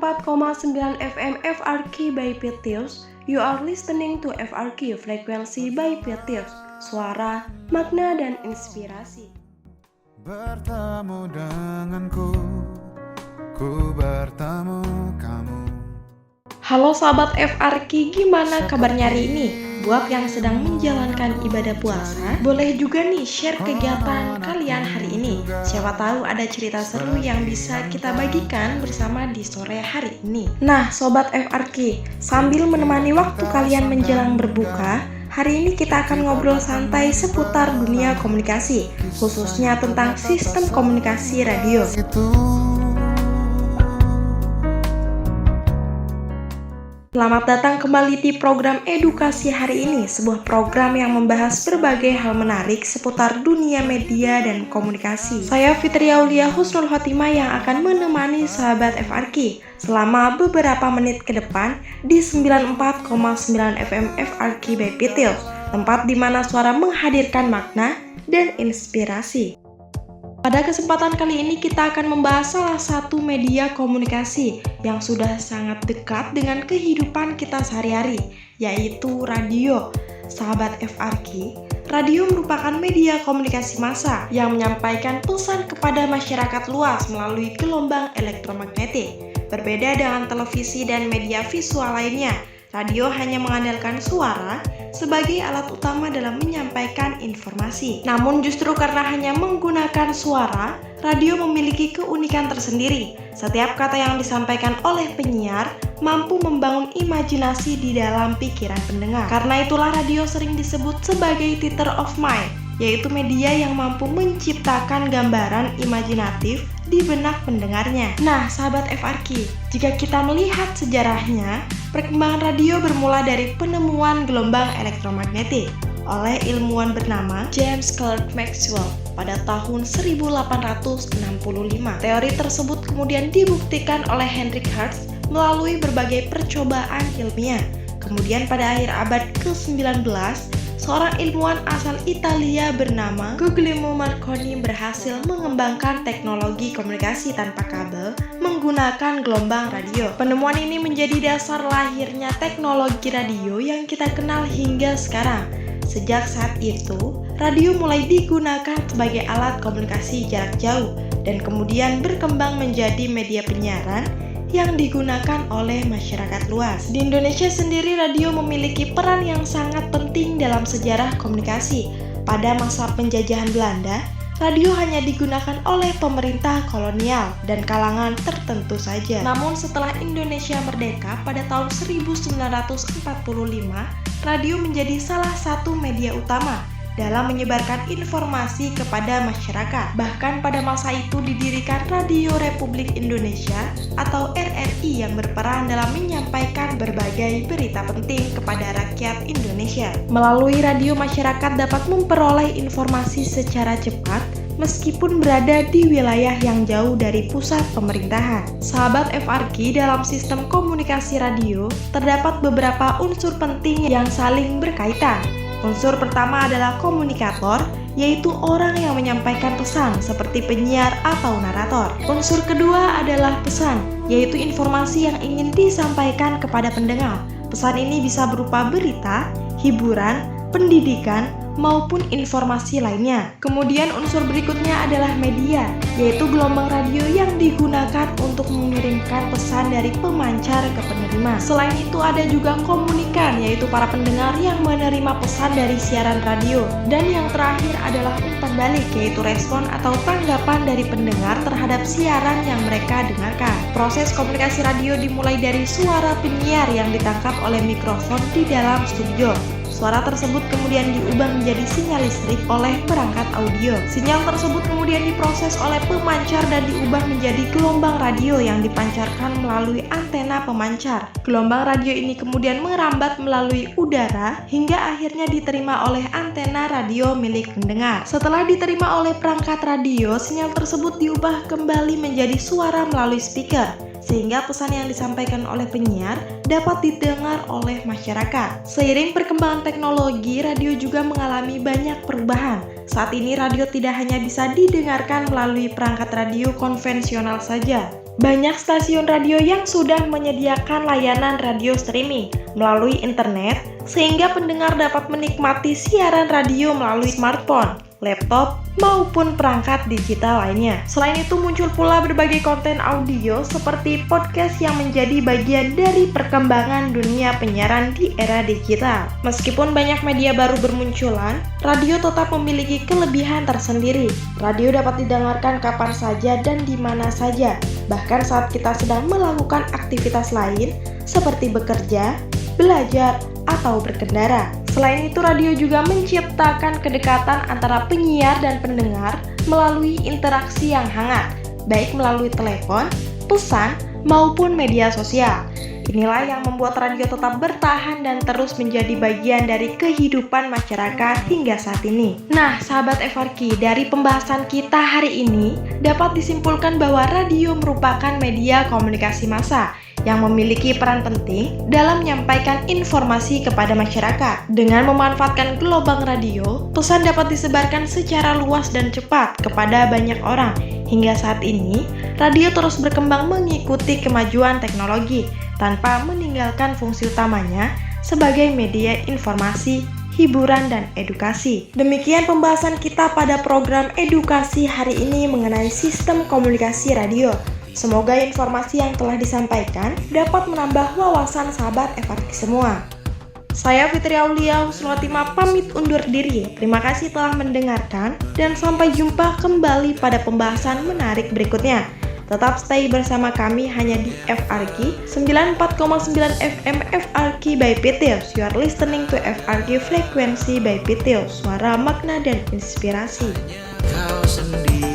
94,9 FM FRQ by Pitius. You are listening to FRQ Frekuensi by Pitius. Suara, makna, dan inspirasi. Bertemu denganku, ku bertemu kamu. Halo sahabat FRQ, gimana kabarnya hari ini? Buat yang sedang menjalankan ibadah puasa, boleh juga nih share kegiatan kalian hari ini. Siapa tahu ada cerita seru yang bisa kita bagikan bersama di sore hari ini. Nah, sobat FRQ, sambil menemani waktu kalian menjelang berbuka, hari ini kita akan ngobrol santai seputar dunia komunikasi, khususnya tentang sistem komunikasi radio. Selamat datang kembali di program edukasi hari ini, sebuah program yang membahas berbagai hal menarik seputar dunia media dan komunikasi. Saya Fitri Aulia Husnul Khotimah yang akan menemani sahabat FRQ selama beberapa menit ke depan di 94,9 FM FRQ by Pitius, tempat di mana suara menghadirkan makna dan inspirasi. Pada kesempatan kali ini kita akan membahas salah satu media komunikasi yang sudah sangat dekat dengan kehidupan kita sehari-hari, yaitu radio. Sahabat FRQ, radio merupakan media komunikasi massa yang menyampaikan pesan kepada masyarakat luas melalui gelombang elektromagnetik. Berbeda dengan televisi dan media visual lainnya, radio hanya mengandalkan suara sebagai alat utama dalam menyampaikan informasi. Namun justru karena hanya menggunakan suara, radio memiliki keunikan tersendiri. Setiap kata yang disampaikan oleh penyiar mampu membangun imajinasi di dalam pikiran pendengar. Karena itulah radio sering disebut sebagai theater of mind, yaitu media yang mampu menciptakan gambaran imajinatif di benak pendengarnya. Nah, sahabat FRQ, jika kita melihat sejarahnya, perkembangan radio bermula dari penemuan gelombang elektromagnetik oleh ilmuwan bernama James Clerk Maxwell pada tahun 1865. Teori tersebut kemudian dibuktikan oleh Heinrich Hertz melalui berbagai percobaan ilmiah. Kemudian pada akhir abad ke-19, seorang ilmuwan asal Italia bernama Guglielmo Marconi berhasil mengembangkan teknologi komunikasi tanpa kabel menggunakan gelombang radio. Penemuan ini menjadi dasar lahirnya teknologi radio yang kita kenal hingga sekarang. Sejak saat itu, radio mulai digunakan sebagai alat komunikasi jarak jauh dan kemudian berkembang menjadi media penyiaran yang digunakan oleh masyarakat luas. Di Indonesia sendiri, radio memiliki peran yang sangat penting dalam sejarah komunikasi. Pada masa penjajahan Belanda, radio hanya digunakan oleh pemerintah kolonial dan kalangan tertentu saja. Namun setelah Indonesia merdeka pada tahun 1945, radio menjadi salah satu media utama dalam menyebarkan informasi kepada masyarakat. Bahkan pada masa itu didirikan Radio Republik Indonesia atau RRI yang berperan dalam menyampaikan berbagai berita penting kepada rakyat Indonesia. Melalui radio, masyarakat dapat memperoleh informasi secara cepat meskipun berada di wilayah yang jauh dari pusat pemerintahan. Sahabat FRQ, dalam sistem komunikasi radio terdapat beberapa unsur penting yang saling berkaitan. Unsur pertama adalah komunikator, yaitu orang yang menyampaikan pesan seperti penyiar atau narator. Unsur kedua adalah pesan, yaitu informasi yang ingin disampaikan kepada pendengar. Pesan ini bisa berupa berita, hiburan, pendidikan, maupun informasi lainnya. Kemudian unsur berikutnya adalah media, yaitu gelombang radio yang digunakan untuk mengirimkan pesan dari pemancar ke penerima. Selain itu ada juga komunikan, yaitu para pendengar yang menerima pesan dari siaran radio. Dan yang terakhir adalah umpan balik, yaitu respon atau tanggapan dari pendengar terhadap siaran yang mereka dengarkan. Proses komunikasi radio dimulai dari suara penyiar yang ditangkap oleh mikrofon di dalam studio. Suara tersebut kemudian diubah menjadi sinyal listrik oleh perangkat audio. Sinyal tersebut kemudian diproses oleh pemancar dan diubah menjadi gelombang radio yang dipancarkan melalui antena pemancar. Gelombang radio ini kemudian merambat melalui udara hingga akhirnya diterima oleh antena radio milik pendengar. Setelah diterima oleh perangkat radio, sinyal tersebut diubah kembali menjadi suara melalui speaker, sehingga pesan yang disampaikan oleh penyiar dapat didengar oleh masyarakat. Seiring perkembangan teknologi, radio juga mengalami banyak perubahan. Saat ini radio tidak hanya bisa didengarkan melalui perangkat radio konvensional saja, Banyak stasiun radio yang sudah menyediakan layanan radio streaming melalui internet, sehingga pendengar dapat menikmati siaran radio melalui smartphone, laptop, maupun perangkat digital lainnya. Selain itu muncul pula berbagai konten audio seperti podcast yang menjadi bagian dari perkembangan dunia penyiaran di era digital. Meskipun banyak media baru bermunculan, radio tetap memiliki kelebihan tersendiri. Radio dapat didengarkan kapan saja dan di mana saja, bahkan saat kita sedang melakukan aktivitas lain seperti bekerja, belajar, atau berkendara. Selain itu, radio juga menciptakan kedekatan antara penyiar dan pendengar melalui interaksi yang hangat, baik melalui telepon, pesan, maupun media sosial. Inilah yang membuat radio tetap bertahan dan terus menjadi bagian dari kehidupan masyarakat hingga saat ini. Nah, sahabat FRQ, dari pembahasan kita hari ini dapat disimpulkan bahwa radio merupakan media komunikasi massa yang memiliki peran penting dalam menyampaikan informasi kepada masyarakat. Dengan memanfaatkan gelombang radio, pesan dapat disebarkan secara luas dan cepat kepada banyak orang. Hingga saat ini, radio terus berkembang mengikuti kemajuan teknologi tanpa meninggalkan fungsi utamanya sebagai media informasi, hiburan, dan edukasi. Demikian pembahasan kita pada program edukasi hari ini mengenai sistem komunikasi radio. Semoga informasi yang telah disampaikan dapat menambah wawasan sahabat FRQ semua. Saya Fitri Aulia Husnulatima pamit undur diri. Terima kasih telah mendengarkan dan sampai jumpa kembali pada pembahasan menarik berikutnya. Tetap stay bersama kami hanya di FRQ 94,9 FM FRQ by Pitius. You are listening to FRQ Frequency by Pitius. Suara makna dan inspirasi. Kau sendiri